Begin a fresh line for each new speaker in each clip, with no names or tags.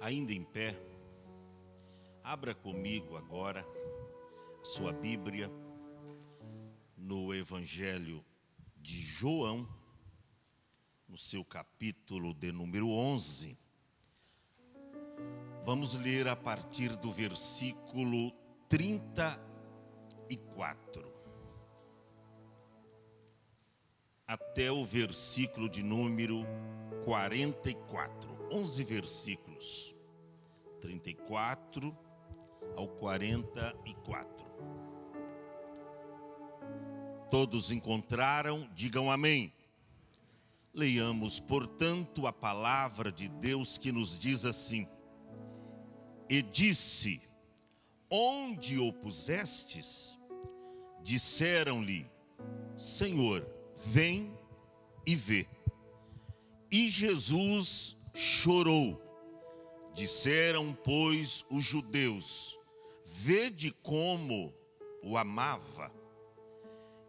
Ainda em pé, abra comigo agora a sua Bíblia no Evangelho de João, no seu capítulo de número 11. Vamos ler a partir do versículo 34 até o versículo de número 44. 11 versículos, 34 ao 44. Todos encontraram? Digam amém. Leiamos, portanto, a palavra de Deus que nos diz assim: E disse: Onde o pusestes? Disseram-lhe: Senhor, vem e vê. E Jesus chorou. Disseram, pois, os judeus: Vede como o amava.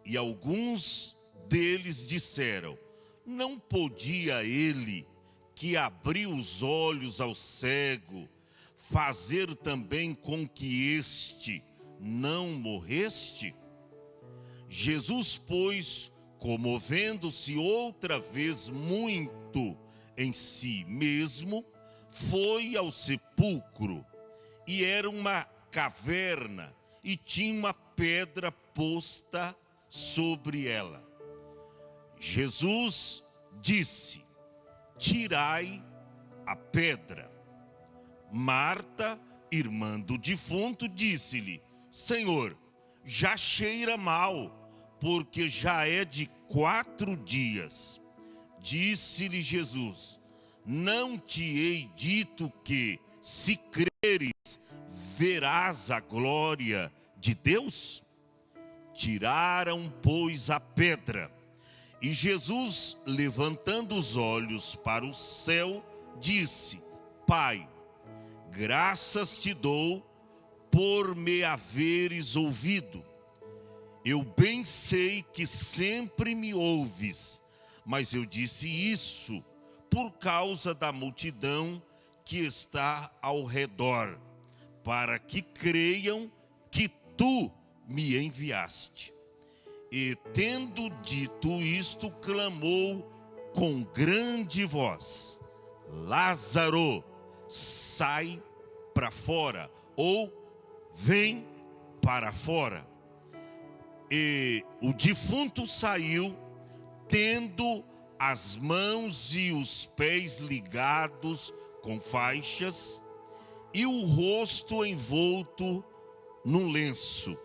E alguns deles disseram: Não podia ele, que abriu os olhos ao cego, fazer também com que este não morreste? Jesus, pois, comovendo-se outra vez muito em si mesmo, foi ao sepulcro, e era uma caverna, e tinha uma pedra posta sobre ela. Jesus disse: Tirai a pedra. Marta, irmã do defunto, disse-lhe: Senhor, já cheira mal, porque já é de 4 dias. Disse-lhe Jesus: Não te hei dito que, se creres, verás a glória de Deus? Tiraram, pois, a pedra. E Jesus, levantando os olhos para o céu, disse: Pai, graças te dou por me haveres ouvido. Eu bem sei que sempre me ouves, mas eu disse isso por causa da multidão que está ao redor, para que creiam que tu me enviaste. E tendo dito isto, clamou com grande voz: Lázaro, sai para fora, ou vem para fora. E o defunto saiu, tendo as mãos e os pés ligados com faixas, e o rosto envolto num lenço.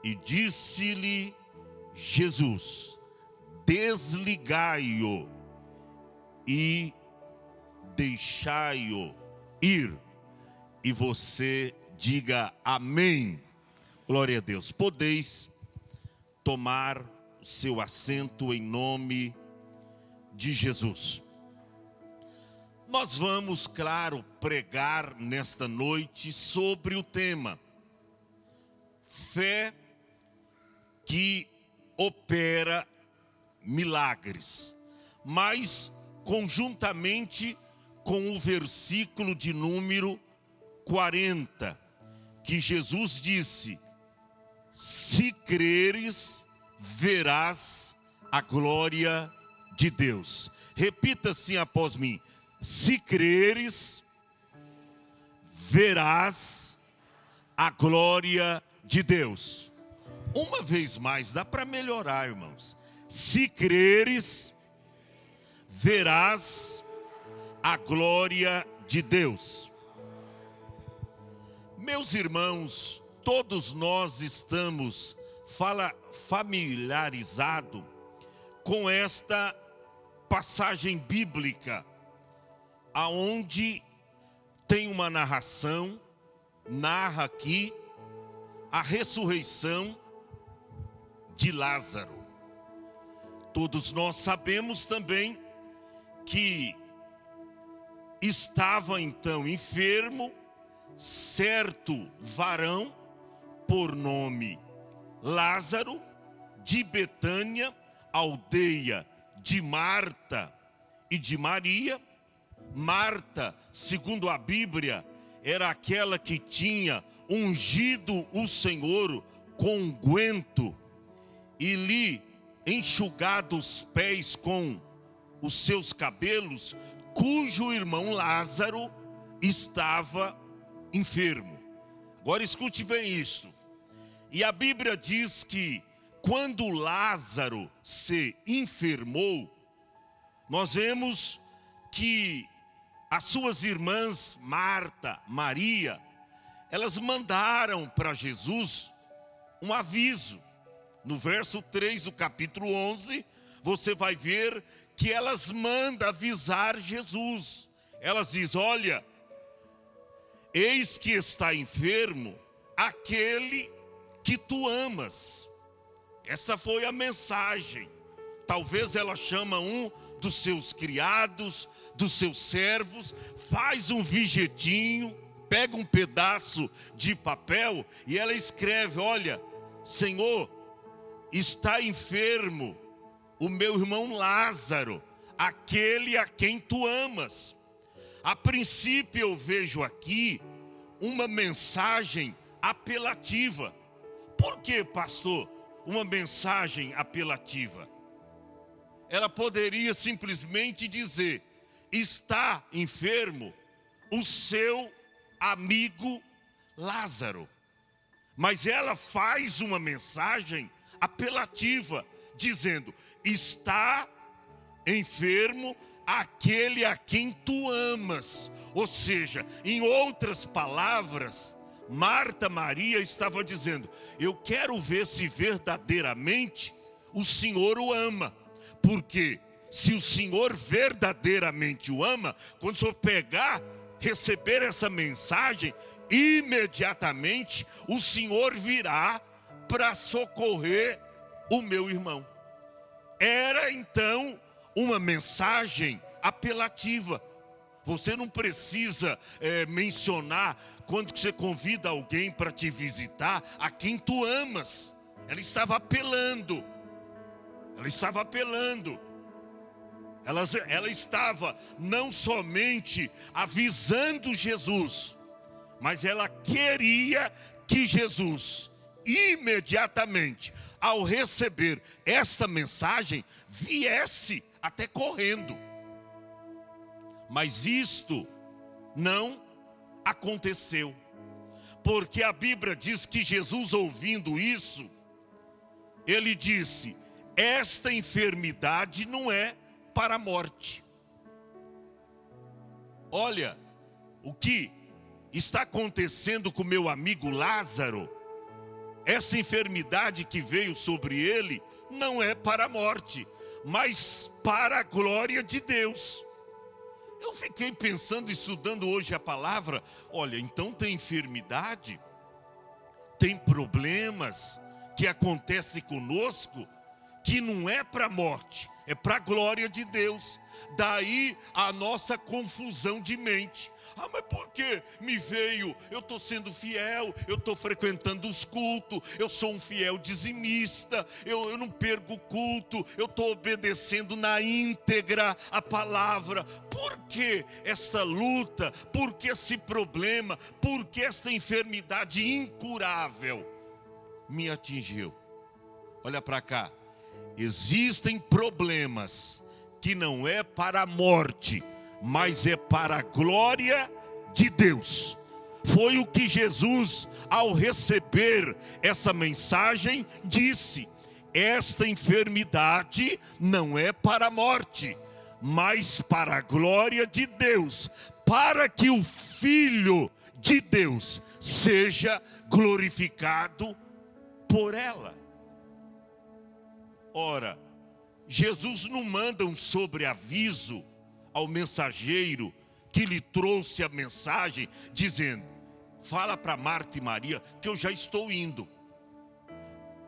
E disse-lhe Jesus: Desligai-o e deixai-o ir. E você diga amém. Glória a Deus. Podeis tomar o seu assento em nome de Jesus. Nós vamos, claro, pregar nesta noite sobre o tema fé que opera milagres, mas conjuntamente com o versículo de número 40, que Jesus disse: Se creres, verás a glória de Deus. Repita assim após mim: se creres, verás a glória de Deus. Uma vez mais, dá para melhorar, irmãos. Se creres, verás a glória de Deus. Meus irmãos, todos nós estamos familiarizados com esta passagem bíblica, aonde tem uma narração, narra aqui a ressurreição de Lázaro. Todos nós sabemos também que estava então enfermo certo varão por nome Lázaro, de Betânia, aldeia de Marta e de Maria, Marta, segundo a Bíblia, era aquela que tinha ungido o Senhor com unguento e lhe enxugado os pés com os seus cabelos, cujo irmão Lázaro estava enfermo. Agora escute bem isto. E a Bíblia diz que quando Lázaro se enfermou, nós vemos que as suas irmãs Marta, Maria, elas mandaram para Jesus um aviso. No verso 3 do capítulo 11, você vai ver que elas mandam avisar Jesus. Elas dizem: olha, eis que está enfermo aquele que tu amas. Essa foi a mensagem. Talvez ela chama um dos seus criados, dos seus servos, faz um vijetinho, pega um pedaço de papel e ela escreve: olha, Senhor, está enfermo o meu irmão Lázaro, aquele a quem tu amas. A princípio eu vejo aqui uma mensagem apelativa. Por que, pastor, uma mensagem apelativa? Ela poderia simplesmente dizer: está enfermo o seu amigo Lázaro. Mas ela faz uma mensagem apelativa, dizendo: está enfermo aquele a quem tu amas. Ou seja, em outras palavras, Marta, Maria estava dizendo: eu quero ver se verdadeiramente o Senhor o ama. Porque se o Senhor verdadeiramente o ama, quando o Senhor receber essa mensagem, imediatamente o Senhor virá para socorrer o meu irmão. Era então uma mensagem apelativa. Você não precisa mencionar, quando você convida alguém para te visitar, a quem tu amas. Ela estava apelando. Ela estava apelando. Ela estava não somente avisando Jesus, mas ela queria que Jesus, imediatamente, ao receber esta mensagem, viesse até correndo. Mas isto não aconteceu, porque a Bíblia diz que Jesus, ouvindo isso, ele disse: esta enfermidade não é para a morte. Olha, o que está acontecendo com meu amigo Lázaro, essa enfermidade que veio sobre ele, não é para a morte, mas para a glória de Deus. Eu fiquei pensando, estudando hoje a palavra, olha, então tem enfermidade, tem problemas que acontecem conosco, que não é para a morte, é para a glória de Deus. Daí a nossa confusão de mente. Ah, mas por que me veio? Eu estou sendo fiel, eu estou frequentando os cultos, eu sou um fiel dizimista, eu não perco o culto, eu estou obedecendo na íntegra a palavra. Por que esta luta? Por que esse problema? Por que esta enfermidade incurável me atingiu? Olha para cá. Existem problemas que não é para a morte, mas é para a glória de Deus. Foi o que Jesus, ao receber essa mensagem, disse: esta enfermidade não é para a morte, mas para a glória de Deus, para que o Filho de Deus seja glorificado por ela. Ora, Jesus não manda um sobreaviso ao mensageiro que lhe trouxe a mensagem, dizendo: fala para Marta e Maria que eu já estou indo.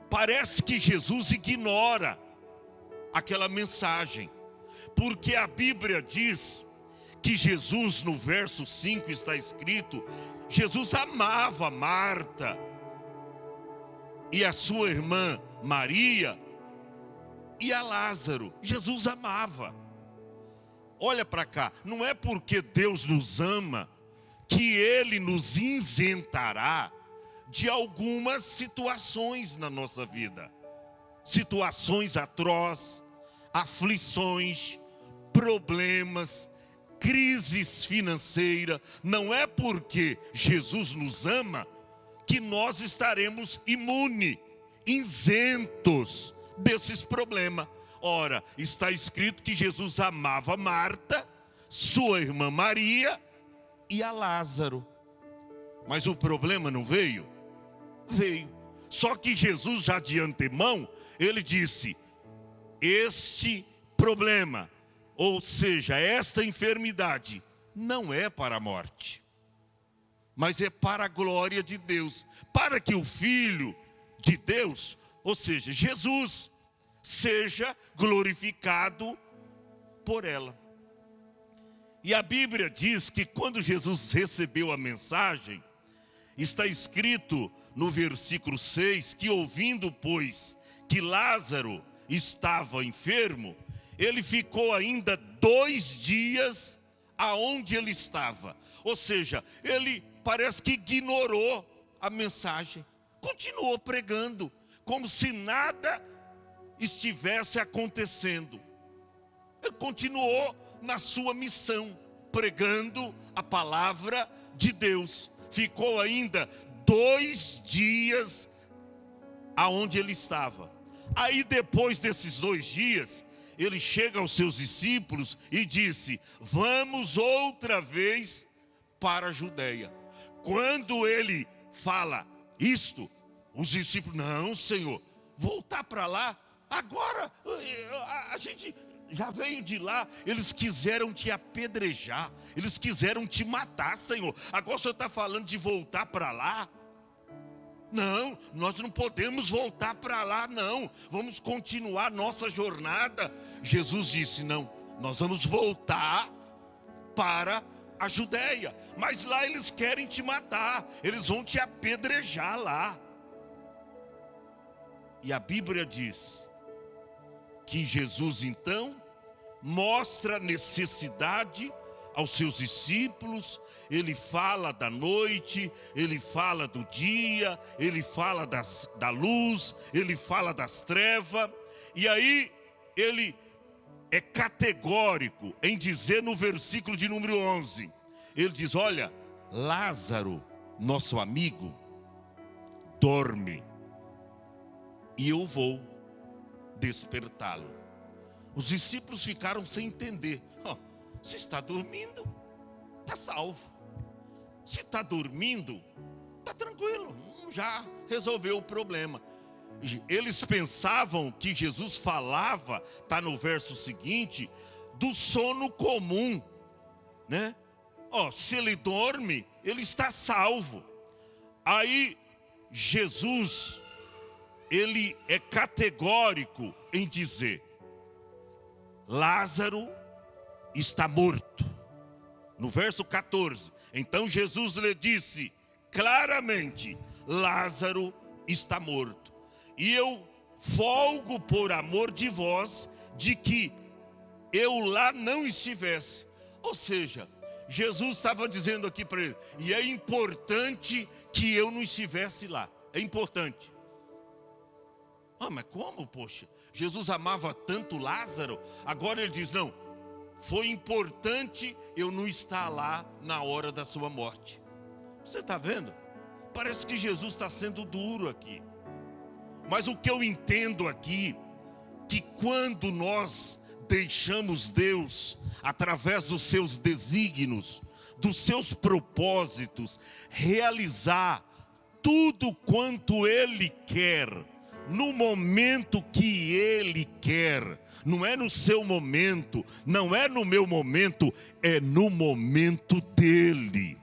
Parece que Jesus ignora aquela mensagem, porque a Bíblia diz que Jesus, no verso 5 está escrito, Jesus amava Marta e a sua irmã Maria, e a Lázaro. Jesus amava. olha para cá, não é porque Deus nos ama que Ele nos isentará de algumas situações na nossa vida. Situações atrozes, aflições, problemas, crises financeiras. Não é porque Jesus nos ama que nós estaremos imunes, isentos desses problemas. Ora, está escrito que Jesus amava Marta, sua irmã Maria e a Lázaro. Mas o problema não veio? Veio. Só que Jesus já de antemão, ele disse, este problema, ou seja, esta enfermidade, não é para a morte, mas é para a glória de Deus, para que o Filho de Deus, ou seja, Jesus, seja glorificado por ela. E a Bíblia diz que quando Jesus recebeu a mensagem, está escrito no versículo 6, que ouvindo, pois, que Lázaro estava enfermo, ele ficou ainda 2 dias aonde ele estava. Ou seja, ele parece que ignorou a mensagem, continuou pregando, como se nada estivesse acontecendo. Ele continuou na sua missão, pregando a palavra de Deus. Ficou ainda 2 dias aonde ele estava. Aí depois desses 2 dias, ele chega aos seus discípulos e disse, vamos outra vez para a Judeia. Quando ele fala isto, os discípulos, não, Senhor, voltar para lá? Agora, a gente já veio de lá, eles quiseram te apedrejar, eles quiseram te matar, Senhor. Agora o Senhor está falando de voltar para lá? Não, nós não podemos voltar para lá, não. Vamos continuar nossa jornada. Jesus disse, não, nós vamos voltar para a Judeia. Mas lá eles querem te matar, eles vão te apedrejar lá. E a Bíblia diz que Jesus então mostra necessidade aos seus discípulos. Ele fala da noite, ele fala do dia, ele fala da luz, ele fala das trevas. E aí ele é categórico em dizer no versículo de número 11. Ele diz, olha, Lázaro, nosso amigo, dorme, e eu vou despertá-lo. Os discípulos ficaram sem entender. Se está dormindo, está salvo. Se está dormindo, está tranquilo, já resolveu o problema. Eles pensavam que Jesus falava, está no verso seguinte, do sono comum, né? Se ele dorme, ele está salvo. Aí Jesus, ele é categórico em dizer, Lázaro está morto. No verso 14, então Jesus lhe disse claramente, Lázaro está morto. E eu folgo por amor de vós, de que eu lá não estivesse. Ou seja, Jesus estava dizendo aqui para ele, e é importante que eu não estivesse lá. É importante. Mas como, poxa? Jesus amava tanto Lázaro, agora ele diz, não, foi importante eu não estar lá na hora da sua morte. Você está vendo? Parece que Jesus está sendo duro aqui. Mas o que eu entendo aqui, que quando nós deixamos Deus, através dos seus desígnios, dos seus propósitos, realizar tudo quanto Ele quer, no momento que Ele quer, não é no seu momento, não é no meu momento, é no momento dEle.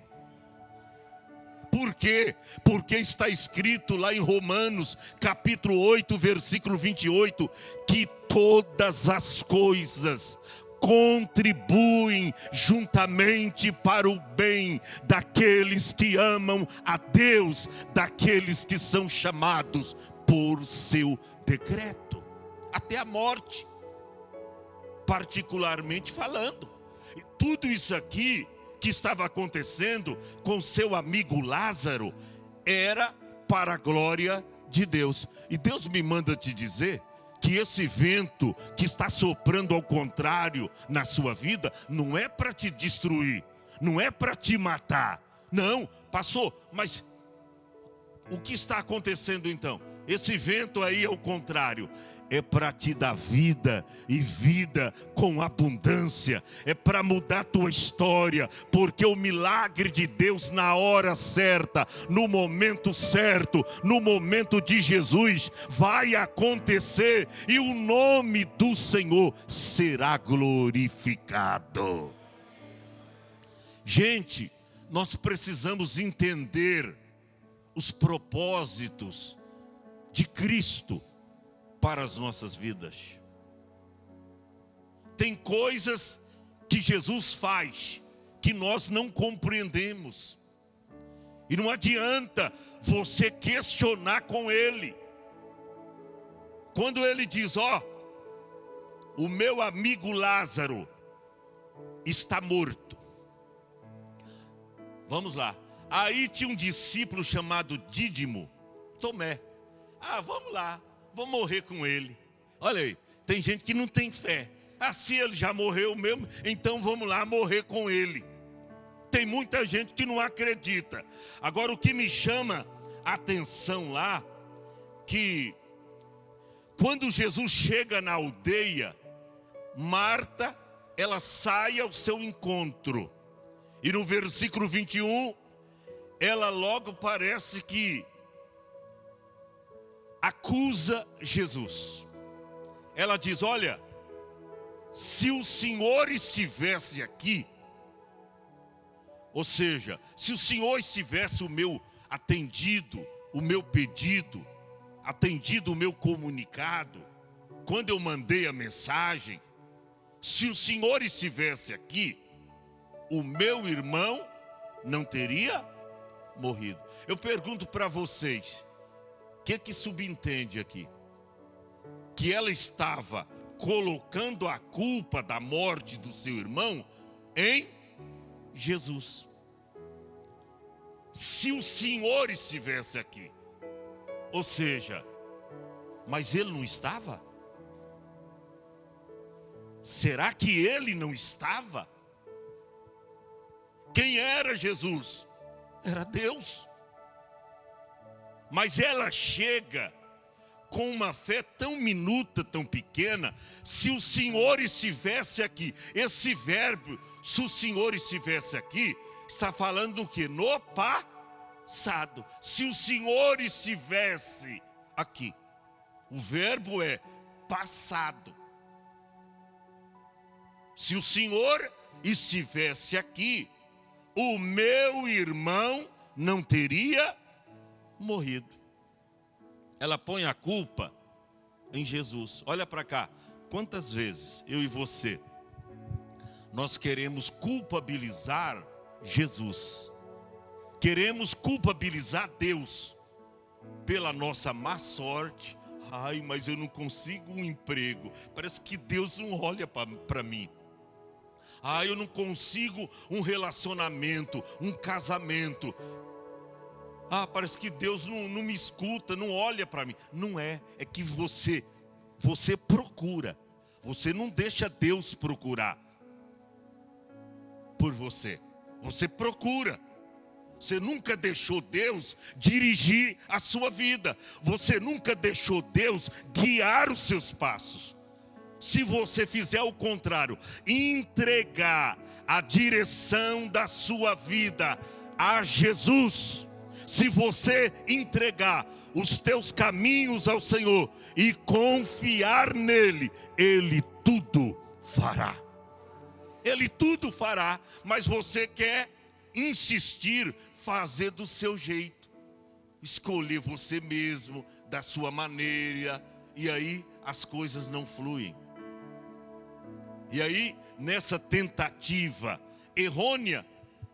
Por quê? Porque está escrito lá em Romanos, capítulo 8, versículo 28, que todas as coisas contribuem juntamente para o bem daqueles que amam a Deus, daqueles que são chamados por seu decreto, até a morte, particularmente falando. tudo isso aqui que estava acontecendo com seu amigo Lázaro era para a glória de Deus. E Deus me manda te dizer que esse vento que está soprando ao contrário na sua vida não é para te destruir, não é para te matar. Não, pastor, mas o que está acontecendo então? Esse vento aí é o contrário. É para te dar vida e vida com abundância. É para mudar tua história. Porque o milagre de Deus na hora certa, no momento certo, no momento de Jesus, vai acontecer. E o nome do Senhor será glorificado. Gente, nós precisamos entender os propósitos de Cristo para as nossas vidas. Tem coisas que Jesus faz que nós não compreendemos. E não adianta você questionar com Ele. Quando Ele diz, o meu amigo Lázaro está morto. Vamos lá. Aí tinha um discípulo chamado Dídimo, Tomé. Vamos lá. Vou morrer com ele. Olha aí, tem gente que não tem fé. Se ele já morreu mesmo, então vamos lá morrer com ele. Tem muita gente que não acredita. Agora o que me chama a atenção lá, que quando Jesus chega na aldeia, Marta, ela sai ao seu encontro. E no versículo 21, ela logo parece que acusa Jesus. Ela diz, olha, se o Senhor estivesse aqui, ou seja, se o Senhor estivesse atendido o meu pedido, atendido o meu comunicado, quando eu mandei a mensagem, se o Senhor estivesse aqui, o meu irmão não teria morrido. Eu pergunto para vocês, o que subentende aqui? Que ela estava colocando a culpa da morte do seu irmão em Jesus. Se o Senhor estivesse aqui, ou seja, mas ele não estava? Será que ele não estava? Quem era Jesus? Era Deus. Mas ela chega com uma fé tão minuta, tão pequena. Se o Senhor estivesse aqui, esse verbo, se o Senhor estivesse aqui, está falando do que? No passado. Se o Senhor estivesse aqui, o verbo é passado. Se o Senhor estivesse aqui, o meu irmão não teria morrido. Ela põe a culpa em Jesus. Olha para cá, quantas vezes eu e você nós queremos culpabilizar Jesus, queremos culpabilizar Deus pela nossa má sorte. Mas eu não consigo um emprego, parece que Deus não olha para mim. Eu não consigo um relacionamento, um casamento. Parece que Deus não me escuta, não olha para mim. Não é que você procura. Você não deixa Deus procurar por você. Você procura. Você nunca deixou Deus dirigir a sua vida. Você nunca deixou Deus guiar os seus passos. Se você fizer o contrário, entregar a direção da sua vida a Jesus, se você entregar os teus caminhos ao Senhor e confiar nele, Ele tudo fará. Ele tudo fará, mas você quer insistir, fazer do seu jeito, escolher você mesmo, da sua maneira, e aí as coisas não fluem. E aí, nessa tentativa errônea,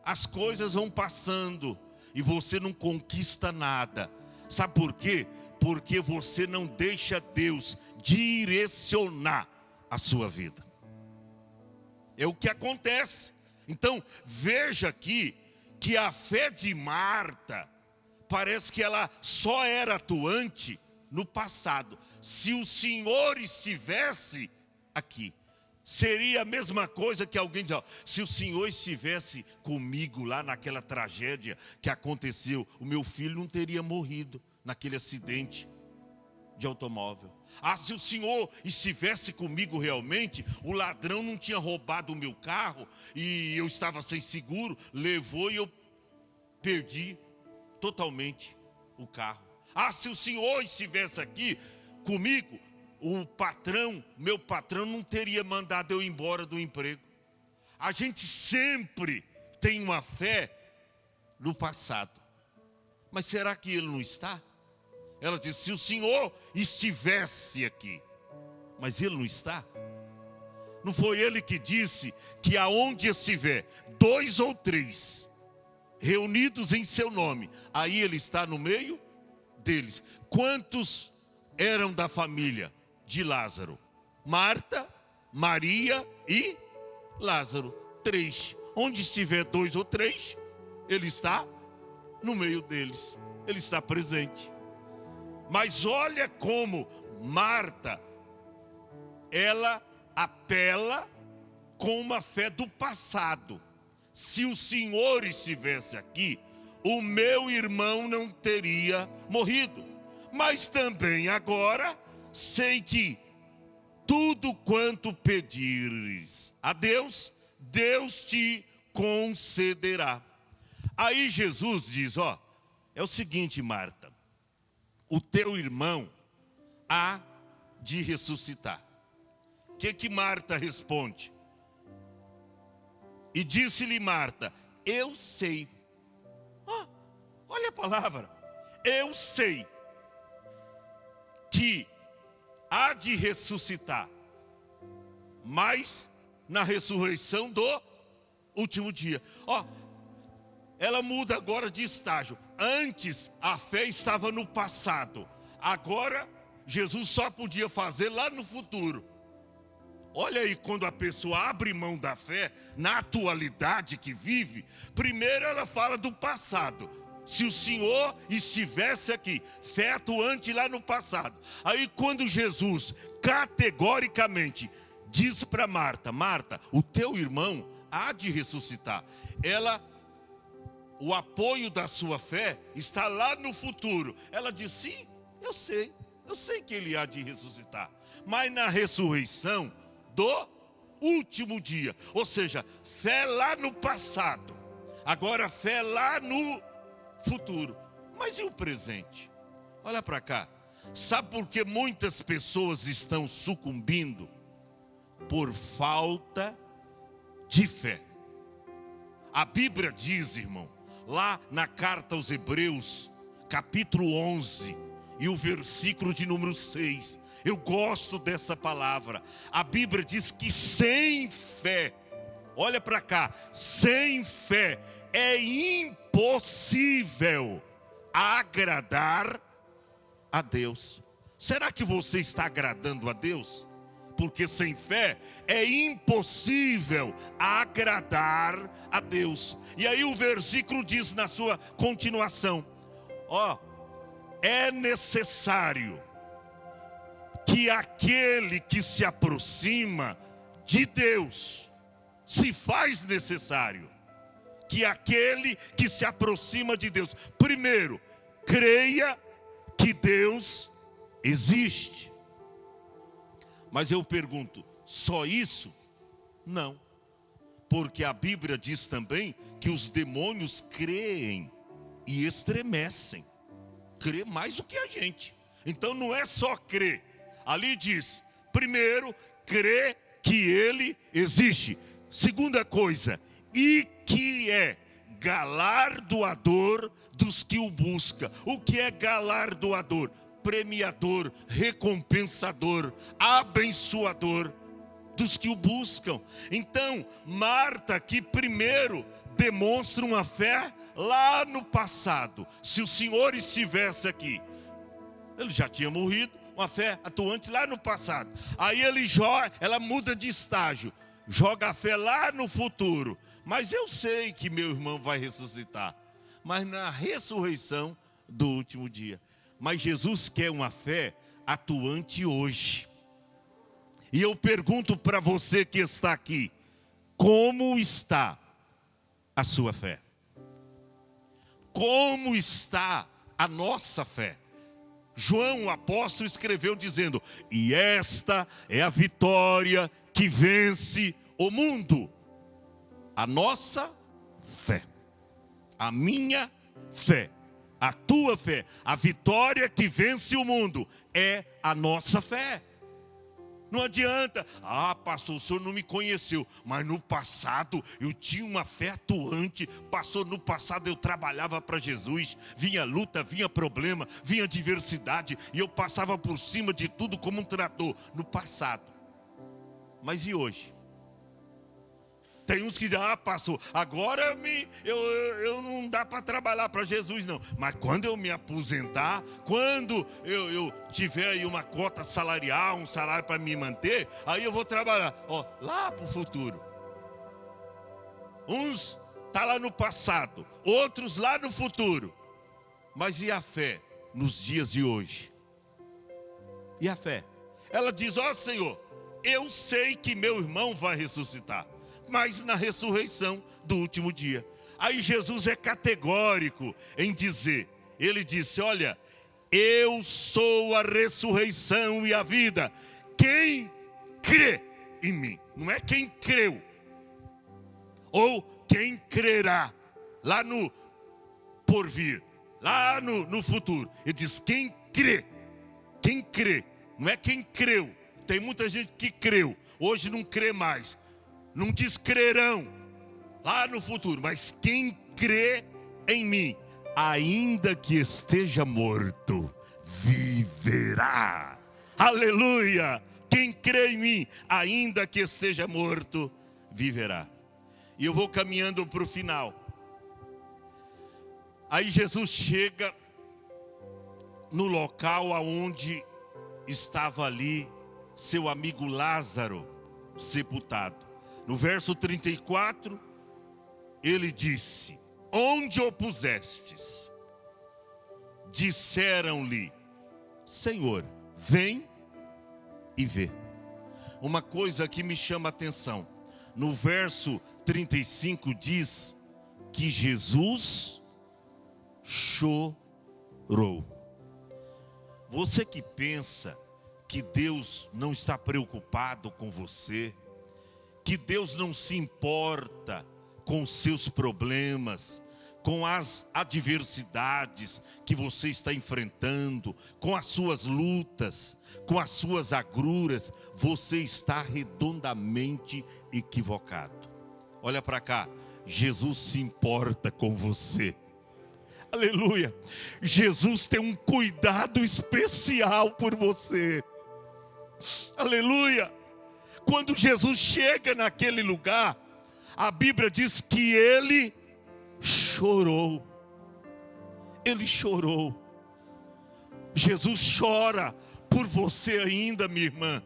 as coisas vão passando e você não conquista nada. Sabe por quê? Porque você não deixa Deus direcionar a sua vida. É o que acontece. Então, veja aqui que a fé de Marta, parece que ela só era atuante no passado. Se o Senhor estivesse aqui, seria a mesma coisa que alguém dizer: se o Senhor estivesse comigo lá naquela tragédia que aconteceu, o meu filho não teria morrido naquele acidente de automóvel. Se o Senhor estivesse comigo realmente, o ladrão não tinha roubado o meu carro e eu estava sem seguro, levou e eu perdi totalmente o carro. Se o Senhor estivesse aqui comigo, meu patrão não teria mandado eu ir embora do emprego. A gente sempre tem uma fé no passado. Mas será que ele não está? Ela disse: se o Senhor estivesse aqui. Mas ele não está. Não foi ele que disse que aonde estiver 2 ou 3 reunidos em seu nome, aí ele está no meio deles. Quantos eram da família de Lázaro? Marta, Maria e Lázaro. 3. Onde estiver 2 ou 3, ele está no meio deles. Ele está presente. Mas olha como Marta, ela apela com uma fé do passado. Se o Senhor estivesse aqui, o meu irmão não teria morrido. Mas também agora sei que tudo quanto pedires a Deus, Deus te concederá. Aí Jesus diz: é o seguinte, Marta, o teu irmão há de ressuscitar. O que Marta responde? E disse-lhe Marta: eu sei. Olha a palavra. Eu sei que há de ressuscitar, mas na ressurreição do último dia. Ela muda agora de estágio. Antes a fé estava no passado. Agora Jesus só podia fazer lá no futuro. Olha aí, quando a pessoa abre mão da fé na atualidade que vive, primeiro ela fala do passado. Se o Senhor estivesse aqui, fé atuante lá no passado. Aí quando Jesus categoricamente diz para Marta: Marta, o teu irmão há de ressuscitar. O apoio da sua fé está lá no futuro. Ela diz: sim, eu sei que ele há de ressuscitar. Mas na ressurreição do último dia. Ou seja, fé lá no passado. Agora fé lá no futuro. Mas e o presente? Olha para cá. Sabe por que muitas pessoas estão sucumbindo? Por falta de fé. A Bíblia diz, irmão, lá na carta aos Hebreus, capítulo 11, e o versículo de número 6. Eu gosto dessa palavra. A Bíblia diz que sem fé, olha para cá, sem fé é impossível agradar a Deus. Será que você está agradando a Deus? Porque sem fé é impossível agradar a Deus. E aí o versículo diz na sua continuação: é necessário que aquele que se aproxima de Deus, se faz necessário que aquele que se aproxima de Deus, primeiro, creia que Deus existe. Mas eu pergunto, só isso? Não. Porque a Bíblia diz também que os demônios creem e estremecem. Crê mais do que a gente. Então não é só crer. Ali diz, primeiro, crê que ele existe. Segunda coisa, e que é galardoador dos que o buscam. O que é galardoador? Premiador, recompensador, abençoador dos que o buscam. Então, Marta que primeiro demonstra uma fé lá no passado. Se o Senhor estivesse aqui, ele já tinha morrido, uma fé atuante lá no passado. Aí ela muda de estágio, joga a fé lá no futuro. mas eu sei que meu irmão vai ressuscitar. Mas na ressurreição do último dia. Mas Jesus quer uma fé atuante hoje. E eu pergunto para você que está aqui, como está a sua fé? Como está a nossa fé? João, o apóstolo, escreveu dizendo: e esta é a vitória que vence o mundo. A nossa fé. A minha fé. A tua fé. A vitória que vence o mundo é a nossa fé. Não adianta, pastor, o senhor não me conheceu, mas no passado eu tinha uma fé atuante. Pastor, no passado eu trabalhava para Jesus, vinha luta, vinha problema, vinha adversidade, e eu passava por cima de tudo como um trator, no passado. Mas e hoje? Tem uns que dizem, pastor, agora eu não dá para trabalhar para Jesus não. Mas quando eu me aposentar, quando eu tiver aí uma cota salarial, um salário para me manter, aí eu vou trabalhar. Lá para o futuro. Uns tá lá no passado, outros lá no futuro. Mas e a fé nos dias de hoje? E a fé? Ela diz, Senhor, eu sei que meu irmão vai ressuscitar, mas na ressurreição do último dia. Aí Jesus é categórico em dizer, ele disse, olha, eu sou a ressurreição e a vida. Quem crê em mim, não é quem creu, ou quem crerá lá no porvir, lá no futuro. Ele diz, quem crê, não é quem creu. Tem muita gente que creu, hoje não crê mais. Não diz crerão lá no futuro, mas quem crê em mim, ainda que esteja morto, viverá. Aleluia! Quem crê em mim, ainda que esteja morto, viverá. E eu vou caminhando para o final. Aí Jesus chega no local aonde estava ali seu amigo Lázaro sepultado. No verso 34, ele disse, onde o pusestes? Disseram-lhe, Senhor, vem e vê. Uma coisa que me chama a atenção, no verso 35 diz que Jesus chorou. Você que pensa que Deus não está preocupado com você, que Deus não se importa com os seus problemas, com as adversidades que você está enfrentando, com as suas lutas, com as suas agruras, você está redondamente equivocado. Olha para cá, Jesus se importa com você. Aleluia! Jesus tem um cuidado especial por você. Aleluia! Quando Jesus chega naquele lugar, a Bíblia diz que ele chorou. Ele chorou. Jesus chora por você ainda, minha irmã.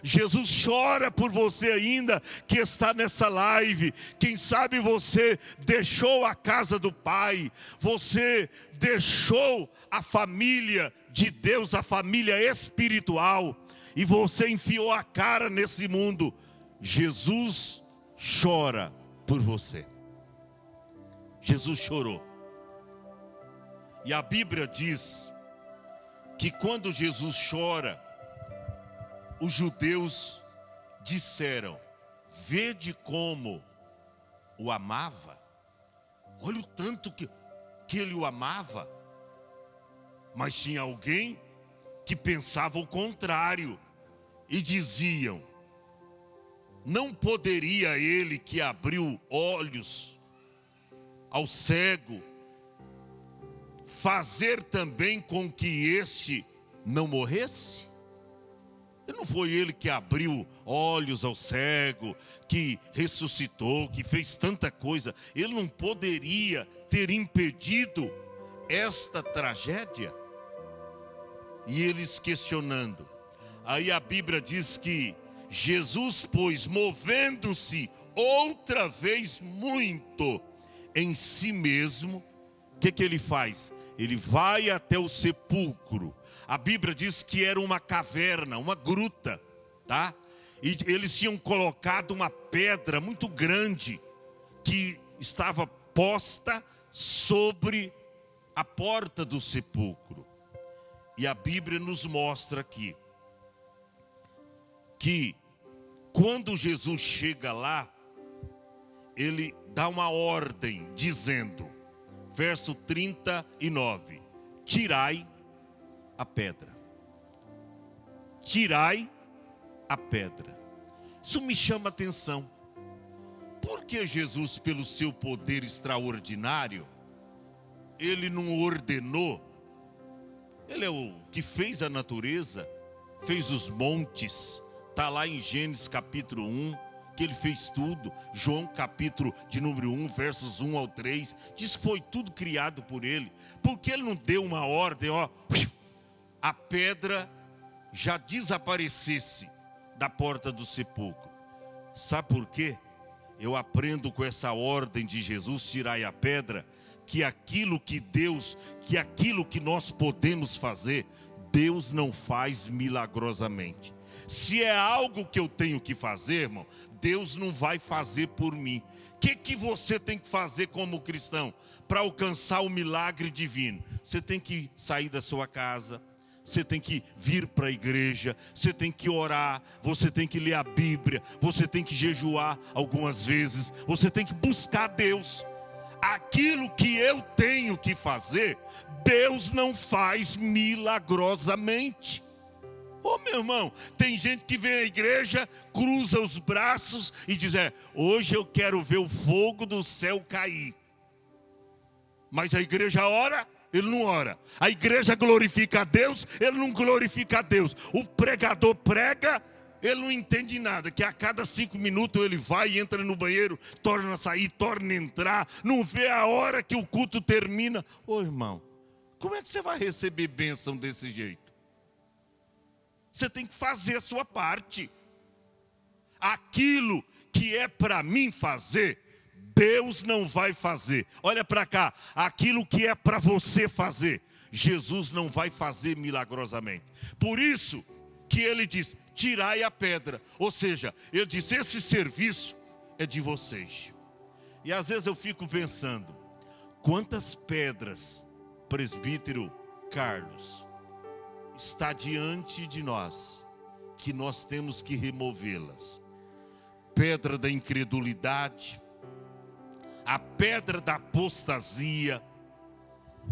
Jesus chora por você ainda que está nessa live. Quem sabe você deixou a casa do Pai, você deixou a família de Deus, a família espiritual, e você enfiou a cara nesse mundo. Jesus chora por você. Jesus chorou. E a Bíblia diz que quando Jesus chora, os judeus disseram, vede como o amava. Olha o tanto que ele o amava. Mas tinha alguém que pensava o contrário e diziam, não poderia ele que abriu olhos ao cego fazer também com que este não morresse? Não foi ele que abriu olhos ao cego, que ressuscitou, que fez tanta coisa? Ele não poderia ter impedido esta tragédia? E eles questionando. Aí a Bíblia diz que Jesus, pois, movendo-se outra vez muito em si mesmo, o que ele faz? Ele vai até o sepulcro. A Bíblia diz que era uma caverna, uma gruta, tá? E eles tinham colocado uma pedra muito grande que estava posta sobre a porta do sepulcro. E a Bíblia nos mostra aqui que quando Jesus chega lá, ele dá uma ordem dizendo, verso 39, tirai a pedra. Tirai a pedra. Isso me chama a atenção. Porque Jesus, pelo seu poder extraordinário, ele não ordenou? Ele é o que fez a natureza, fez os montes. Está lá em Gênesis capítulo 1, que ele fez tudo. João capítulo de número 1, versos 1 ao 3, diz que foi tudo criado por ele. Porque ele não deu uma ordem, ó, a pedra já desaparecesse da porta do sepulcro. Sabe por quê? Eu aprendo com essa ordem de Jesus, tirai a pedra, que aquilo que nós podemos fazer, Deus não faz milagrosamente. Se é algo que eu tenho que fazer, irmão, Deus não vai fazer por mim. O que você tem que fazer como cristão para alcançar o milagre divino? Você tem que sair da sua casa, você tem que vir para a igreja, você tem que orar, você tem que ler a Bíblia, você tem que jejuar algumas vezes, você tem que buscar Deus. Aquilo que eu tenho que fazer, Deus não faz milagrosamente. Ô meu irmão, tem gente que vem à igreja, cruza os braços e diz, hoje eu quero ver o fogo do céu cair. Mas a igreja ora, ele não ora. A igreja glorifica a Deus, ele não glorifica a Deus. O pregador prega, ele não entende nada, que a cada 5 minutos ele vai e entra no banheiro, torna a sair, torna a entrar, não vê a hora que o culto termina. Ô irmão, como é que você vai receber bênção desse jeito? Você tem que fazer a sua parte. Aquilo que é para mim fazer, Deus não vai fazer. Olha para cá, aquilo que é para você fazer, Jesus não vai fazer milagrosamente. Por isso que ele diz, tirai a pedra. Ou seja, ele disse, esse serviço é de vocês. E às vezes eu fico pensando, quantas pedras, presbítero Carlos, está diante de nós, que nós temos que removê-las. Pedra da incredulidade, a pedra da apostasia,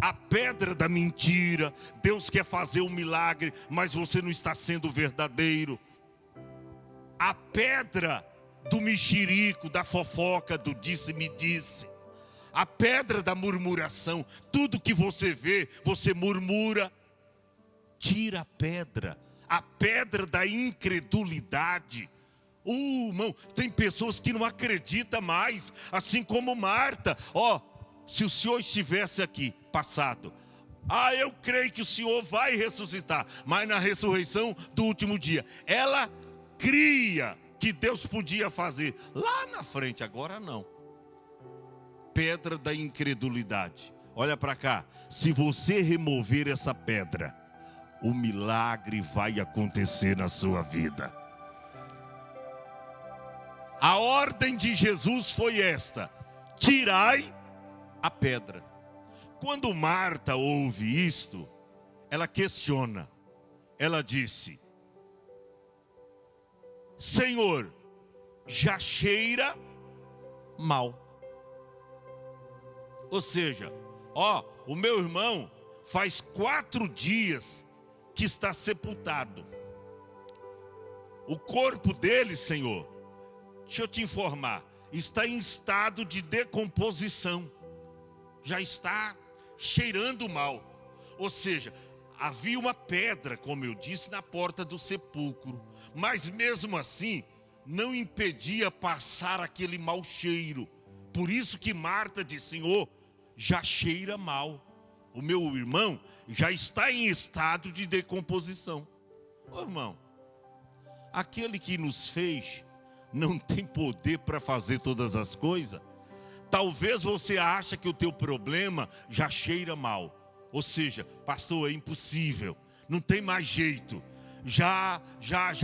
a pedra da mentira. Deus quer fazer um milagre, mas você não está sendo verdadeiro. A pedra do mexerico, da fofoca, do disse-me-disse. A pedra da murmuração. Tudo que você vê, você murmura. Tira a pedra da incredulidade. Irmão, tem pessoas que não acreditam mais, assim como Marta. Se o Senhor estivesse aqui, passado, eu creio que o Senhor vai ressuscitar, mas na ressurreição do último dia, ela cria que Deus podia fazer lá na frente, agora não. Pedra da incredulidade. Olha para cá, se você remover essa pedra, o milagre vai acontecer na sua vida. A ordem de Jesus foi esta: tirai a pedra. Quando Marta ouve isto, ela questiona. Ela disse, Senhor, já cheira mal. Ou seja, o meu irmão faz 4 dias que está sepultado. O corpo dele, Senhor, deixa eu te informar, está em estado de decomposição. Já está cheirando mal. Ou seja, havia uma pedra, como eu disse, na porta do sepulcro. Mas mesmo assim, não impedia passar aquele mau cheiro. Por isso que Marta disse, Senhor, já cheira mal. O meu irmão já está em estado de decomposição. Irmão, aquele que nos fez não tem poder para fazer todas as coisas? Talvez você ache que o teu problema já cheira mal. Ou seja, pastor, é impossível, não tem mais jeito. Já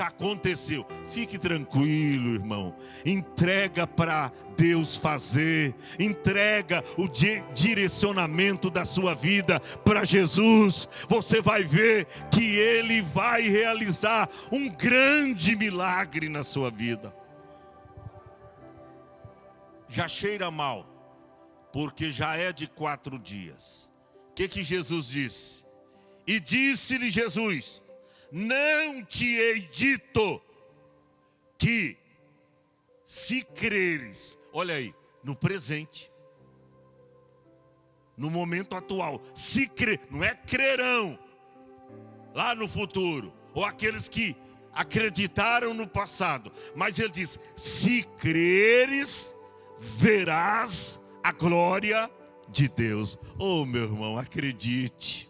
aconteceu. Fique tranquilo, irmão. Entrega para Deus fazer. Entrega o direcionamento da sua vida para Jesus. Você vai ver que Ele vai realizar um grande milagre na sua vida. Já cheira mal, porque já é de 4 dias. O que Jesus disse? E disse-lhe Jesus: não te hei dito que, se creres, olha aí, no presente, no momento atual, se crer, não é crerão lá no futuro, ou aqueles que acreditaram no passado, mas ele diz: se creres, verás a glória de Deus. Oh, meu irmão, acredite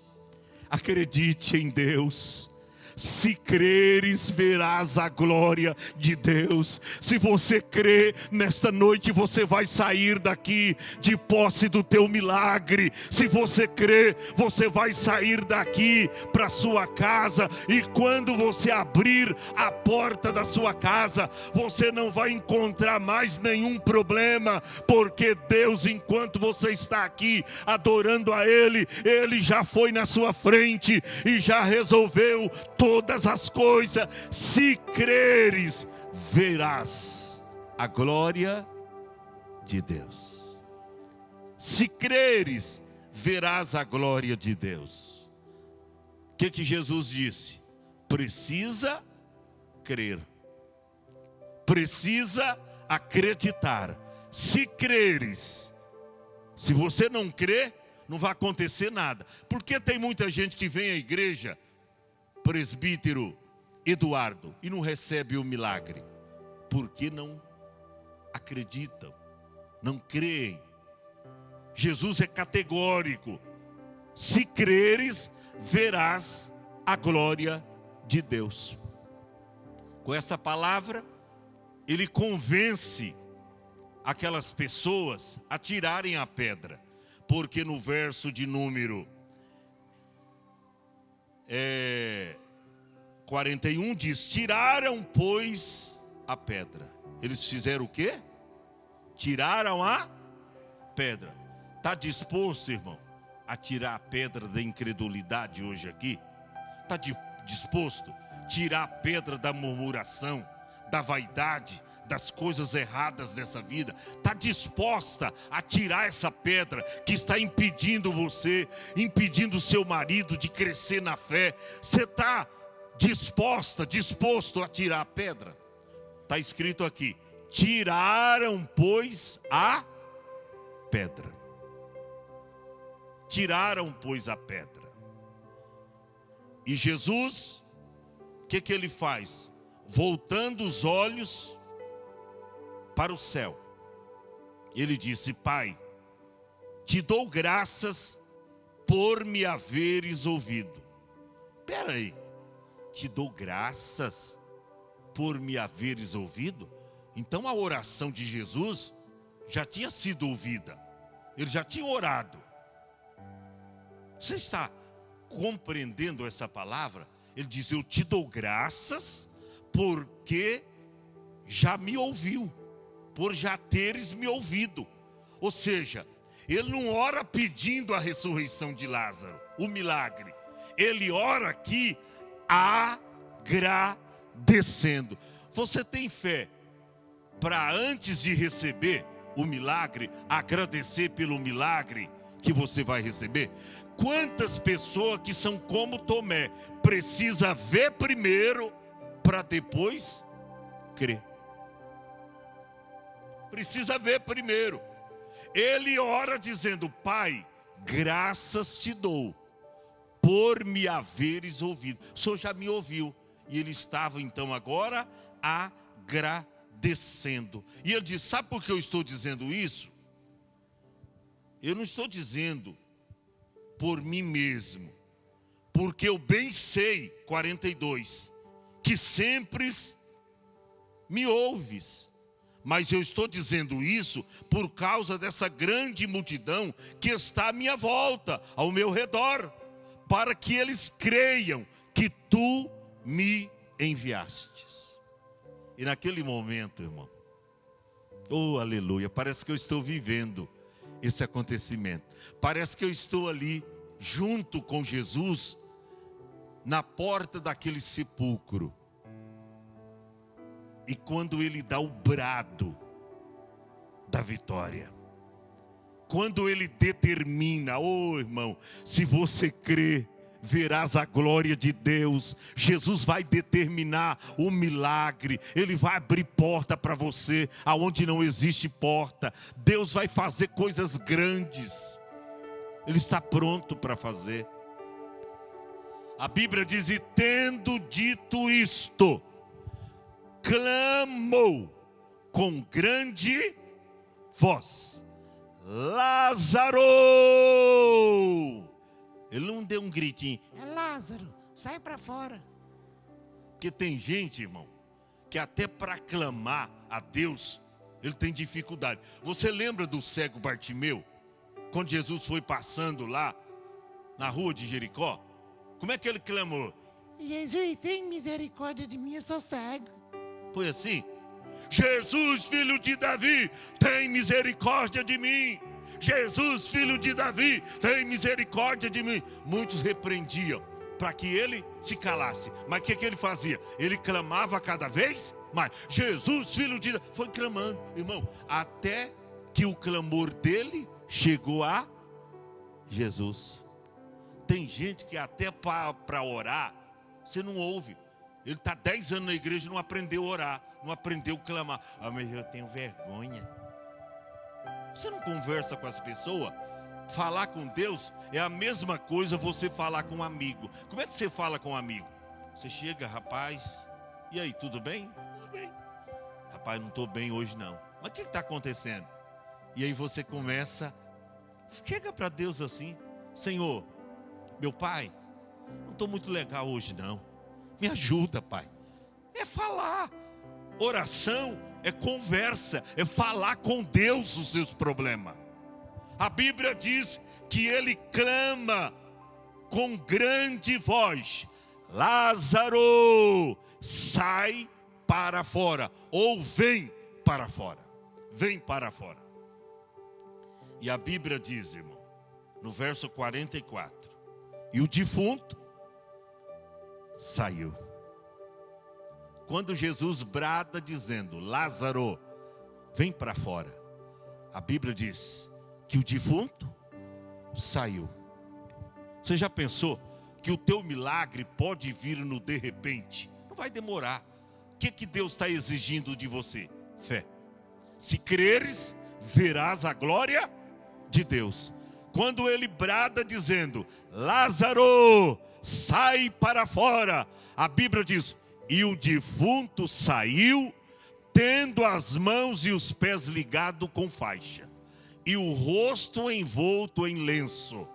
em Deus. Se creres, verás a glória de Deus. Se você crê, nesta noite você vai sair daqui de posse do teu milagre. Se você crê, você vai sair daqui para sua casa. E quando você abrir a porta da sua casa, você não vai encontrar mais nenhum problema, porque Deus, enquanto você está aqui adorando a Ele, Ele já foi na sua frente e já resolveu todas as coisas. Se creres, verás a glória de Deus. Se creres, verás a glória de Deus. O que Jesus disse? Precisa crer. Precisa acreditar. Se creres. Se você não crer, não vai acontecer nada. Porque tem muita gente que vem à igreja, presbítero Eduardo, e não recebe o milagre, porque não acreditam, não creem. Jesus é categórico: se creres, verás a glória de Deus. Com essa palavra, ele convence aquelas pessoas a tirarem a pedra, porque no verso de número 41 diz: tiraram, pois, a pedra. Eles fizeram o quê? Tiraram a pedra. Está disposto, irmão, a tirar a pedra da incredulidade hoje aqui? Está disposto a tirar a pedra da murmuração, da vaidade, das coisas erradas dessa vida? Está disposta a tirar essa pedra que está impedindo você, impedindo o seu marido de crescer na fé? Você está disposto a tirar a pedra? Está escrito aqui: tiraram, pois, a pedra. Tiraram, pois, a pedra. E Jesus, o que ele faz? Voltando os olhos para o céu, ele disse: Pai, te dou graças por me haveres ouvido. Espera aí, te dou graças por me haveres ouvido? Então a oração de Jesus já tinha sido ouvida, ele já tinha orado. Você está compreendendo essa palavra? Ele diz: eu te dou graças porque já me ouviu, por já teres me ouvido. Ou seja, ele não ora pedindo a ressurreição de Lázaro, o milagre. Ele ora aqui agradecendo. Você tem fé para, antes de receber o milagre, agradecer pelo milagre que você vai receber? Quantas pessoas que são como Tomé, precisa ver primeiro para depois crer? Precisa ver primeiro. Ele ora dizendo: Pai, graças te dou por me haveres ouvido. O Senhor já me ouviu. E ele estava então agora agradecendo. E ele diz: sabe por que eu estou dizendo isso? Eu não estou dizendo por mim mesmo, porque eu bem sei, 42, que sempre me ouves. Mas eu estou dizendo isso por causa dessa grande multidão que está à minha volta, ao meu redor, para que eles creiam que tu me enviastes. E naquele momento, irmão, oh aleluia, parece que eu estou vivendo esse acontecimento. Parece que eu estou ali junto com Jesus na porta daquele sepulcro. E quando ele dá o brado da vitória, quando ele determina, oh irmão, se você crê, verás a glória de Deus. Jesus vai determinar o milagre, ele vai abrir porta para você, aonde não existe porta. Deus vai fazer coisas grandes, ele está pronto para fazer. A Bíblia diz, e tendo dito isto, clamou com grande voz, Lázaro! Ele não deu um gritinho,
É Lázaro, sai para fora.
porque tem gente, irmão, que até para clamar a Deus, ele tem dificuldade. Você lembra do cego Bartimeu? Quando Jesus foi passando lá, na rua de Jericó? Como é que ele clamou?
Jesus, tem misericórdia de mim, eu sou cego.
Foi assim? Jesus, filho de Davi, tem misericórdia de mim. Jesus, filho de Davi, tem misericórdia de mim. Muitos repreendiam para que ele se calasse. Mas o que ele fazia? Ele clamava cada vez mais. Jesus, filho de Davi, foi clamando, irmão, até que o clamor dele chegou a Jesus. Tem gente que até para orar, você não ouve. Ele está 10 anos na igreja e não aprendeu a orar, não aprendeu a clamar. Ah, mas eu tenho vergonha. Você não conversa com as pessoas? Falar com Deus é a mesma coisa você falar com um amigo. Como é que você fala com um amigo? Você chega, rapaz, e aí, tudo bem? Tudo bem. Rapaz, não estou bem hoje não. Mas o que está acontecendo? E aí você começa, chega para Deus assim, Senhor, meu pai, não estou muito legal hoje não. Me ajuda, pai. É falar. Oração é conversa, é falar com Deus os seus problemas. A Bíblia diz que ele clama com grande voz, Lázaro, sai para fora, ou vem para fora. Vem para fora. E a Bíblia diz, irmão, no verso 44, e o defunto saiu. Quando Jesus brada dizendo, Lázaro, vem para fora, a Bíblia diz que o defunto saiu. Você já pensou que o teu milagre pode vir no de repente? Não vai demorar. O que Deus está exigindo de você? Fé. Se creres, verás a glória de Deus. Quando ele brada dizendo, Lázaro, sai para fora, a Bíblia diz, e o defunto saiu, tendo as mãos e os pés ligados com faixa, e o rosto envolto em lenço.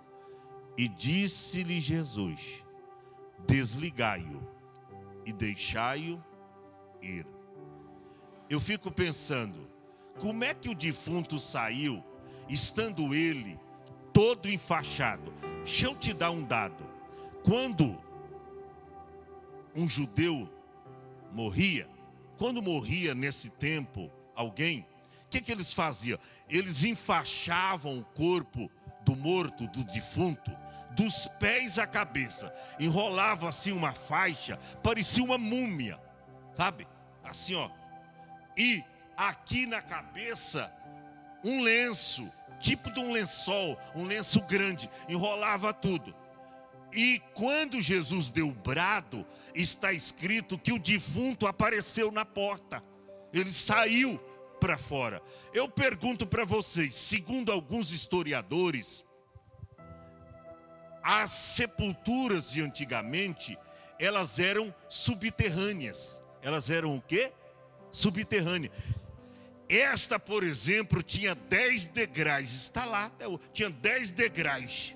E disse-lhe Jesus, desligai-o e deixai-o ir. Eu fico pensando, como é que o defunto saiu, estando ele todo enfaixado? Deixa eu te dar um dado. Quando um judeu morria, quando morria nesse tempo alguém, o que eles faziam? Eles enfaixavam o corpo do morto, do defunto, dos pés à cabeça, enrolavam assim uma faixa, parecia uma múmia, sabe? Assim ó, e aqui na cabeça um lenço, tipo de um lençol, um lenço grande, enrolava tudo. E quando Jesus deu o brado, está escrito que o defunto apareceu na porta, ele saiu para fora. Eu pergunto para vocês, segundo alguns historiadores, as sepulturas de antigamente, elas eram subterrâneas. Elas eram o quê? Subterrâneas. Esta, por exemplo, tinha 10 degraus. Está lá, tinha 10 degraus.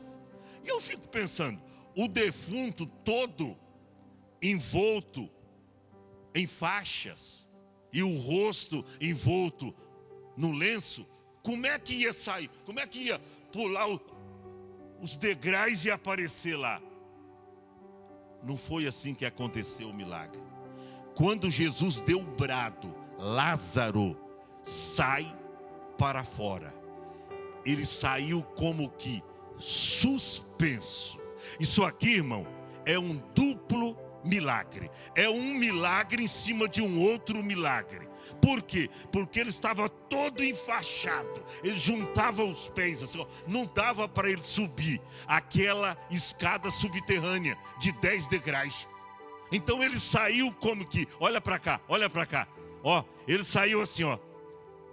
E eu fico pensando, o defunto todo envolto em faixas, e o rosto envolto no lenço, como é que ia sair? Como é que ia pular os degraus e aparecer lá? Não foi assim que aconteceu o milagre. Quando Jesus deu o brado, Lázaro, sai para fora. Ele saiu como que suspenso. Isso aqui, irmão, é um duplo milagre. É um milagre em cima de um outro milagre. Por quê? Porque ele estava todo enfaixado. Ele juntava os pés assim, ó, não dava para ele subir aquela escada subterrânea de 10 degraus. Então ele saiu como que, olha para cá, ó, ele saiu assim, ó,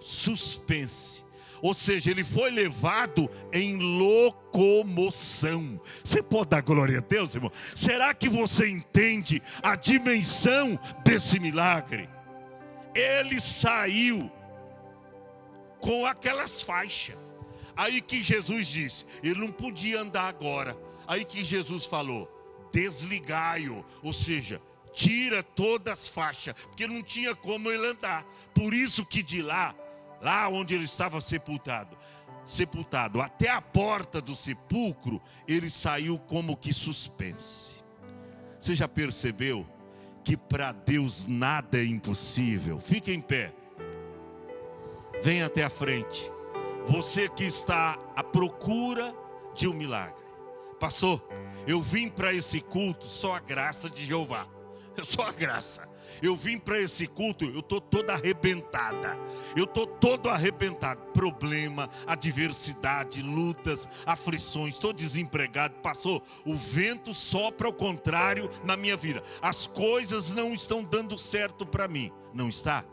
suspense. Ou seja, ele foi levado em locomoção. Você pode dar glória a Deus, irmão? Será que você entende a dimensão desse milagre? Ele saiu com aquelas faixas. Aí que Jesus disse, ele não podia andar agora. Aí que Jesus falou, desligai-o, ou seja, tira todas as faixas, porque não tinha como ele andar. Por isso que de lá onde ele estava sepultado, até a porta do sepulcro, ele saiu como que suspense. Você já percebeu que para Deus nada é impossível? Fique em pé. Venha até a frente. Você que está à procura de um milagre. Pastor, eu vim para esse culto só a graça de Jeová. Só a graça. Eu vim para esse culto, eu estou toda arrebentada. Eu estou todo arrebentado. Problema, adversidade, lutas, aflições. Estou desempregado. Pastor, o vento sopra ao contrário na minha vida. As coisas não estão dando certo para mim. Não está?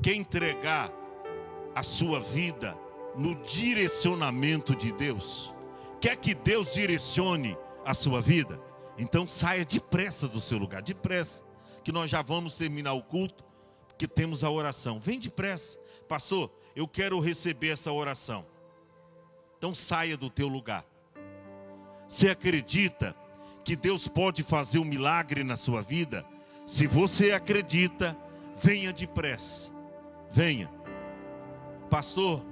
Quer entregar a sua vida no direcionamento de Deus? Quer que Deus direcione a sua vida? Então saia depressa do seu lugar, depressa, que nós já vamos terminar o culto, porque temos a oração. Vem depressa. Pastor, eu quero receber essa oração. Então saia do teu lugar. Você acredita que Deus pode fazer um milagre na sua vida? Se você acredita, venha depressa. Venha. Pastor,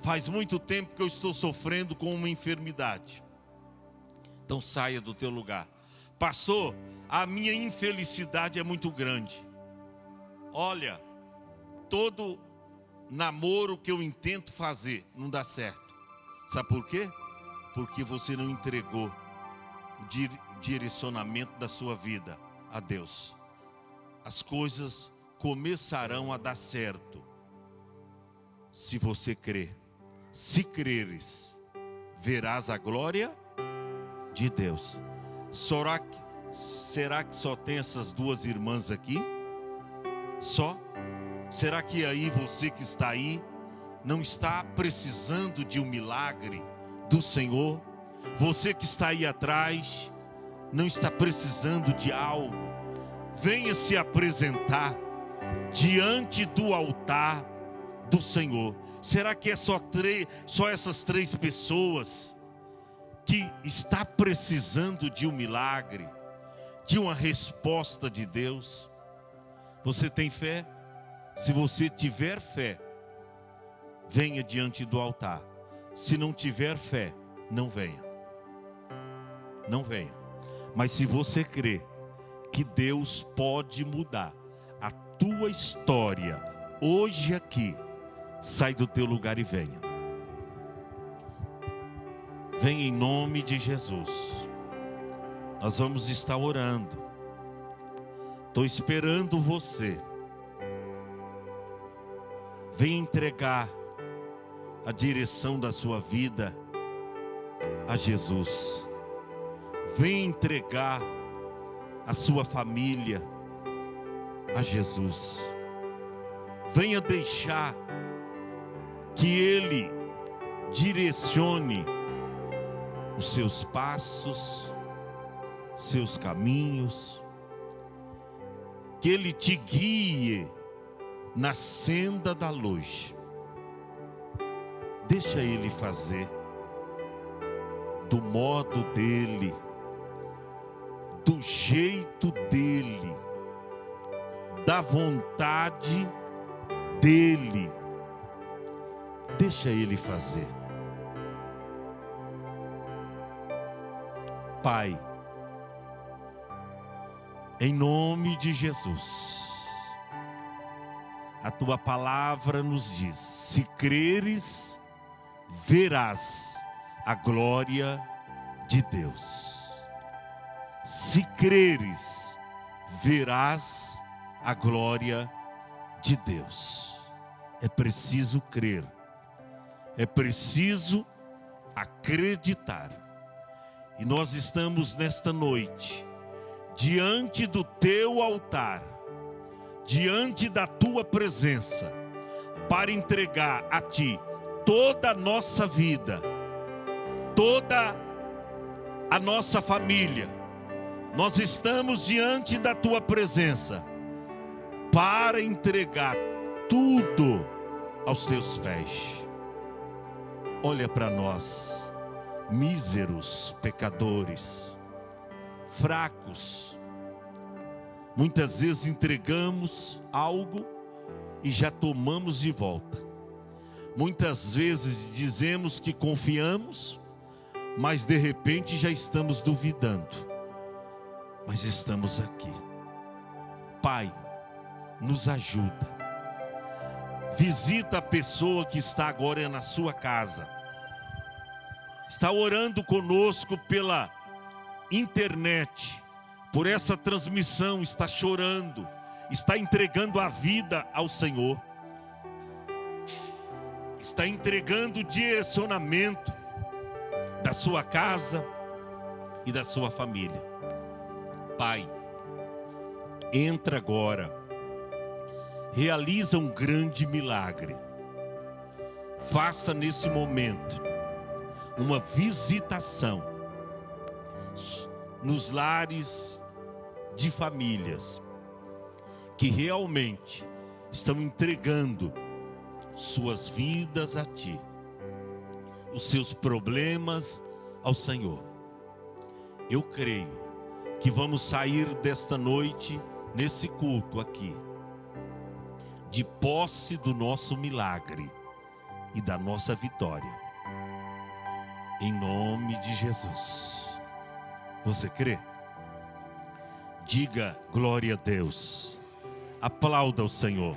faz muito tempo que eu estou sofrendo com uma enfermidade. Então saia do teu lugar. Pastor, a minha infelicidade é muito grande. Olha, todo namoro que eu intento fazer não dá certo. Sabe por quê? Porque você não entregou o direcionamento da sua vida a Deus. As coisas começarão a dar certo se você crer. Se creres, verás a glória de Deus. Será que só tem essas duas irmãs aqui? Só? Será que aí você que está aí não está precisando de um milagre do Senhor? Você que está aí atrás não está precisando de algo? Venha se apresentar diante do altar do Senhor. Será que é só essas 3 pessoas que está precisando de um milagre, de uma resposta de Deus? Você tem fé? Se você tiver fé, venha diante do altar. Se não tiver fé, não venha. Não venha. Mas se você crê que Deus pode mudar a tua história hoje aqui, sai do teu lugar e venha. Venha em nome de Jesus. Nós vamos estar orando. Estou esperando você. Venha entregar a direção da sua vida a Jesus. Venha entregar a sua família a Jesus. Venha deixar que Ele direcione os seus passos, seus caminhos, que Ele te guie na senda da luz. Deixa Ele fazer do modo dEle, do jeito dEle, da vontade dEle. Deixa Ele fazer. Pai, em nome de Jesus, a Tua palavra nos diz: se creres, verás a glória de Deus. Se creres, verás a glória de Deus. É preciso crer, é preciso acreditar. E nós estamos nesta noite, diante do Teu altar, diante da Tua presença, para entregar a Ti toda a nossa vida, toda a nossa família. Nós estamos diante da Tua presença para entregar tudo aos Teus pés. Olha para nós, míseros pecadores, fracos. Muitas vezes entregamos algo e já tomamos de volta. Muitas vezes dizemos que confiamos, mas de repente já estamos duvidando. Mas estamos aqui. Pai, nos ajuda. Visita a pessoa que está agora na sua casa. Está orando conosco pela internet, por essa transmissão, está chorando, está entregando a vida ao Senhor. Está entregando o direcionamento da sua casa e da sua família. Pai, entra agora, realiza um grande milagre. Faça nesse momento uma visitação nos lares de famílias que realmente estão entregando suas vidas a Ti, os seus problemas ao Senhor. Eu creio que vamos sair desta noite, nesse culto aqui, de posse do nosso milagre e da nossa vitória. Em nome de Jesus. Você crê? Diga glória a Deus. Aplauda o Senhor.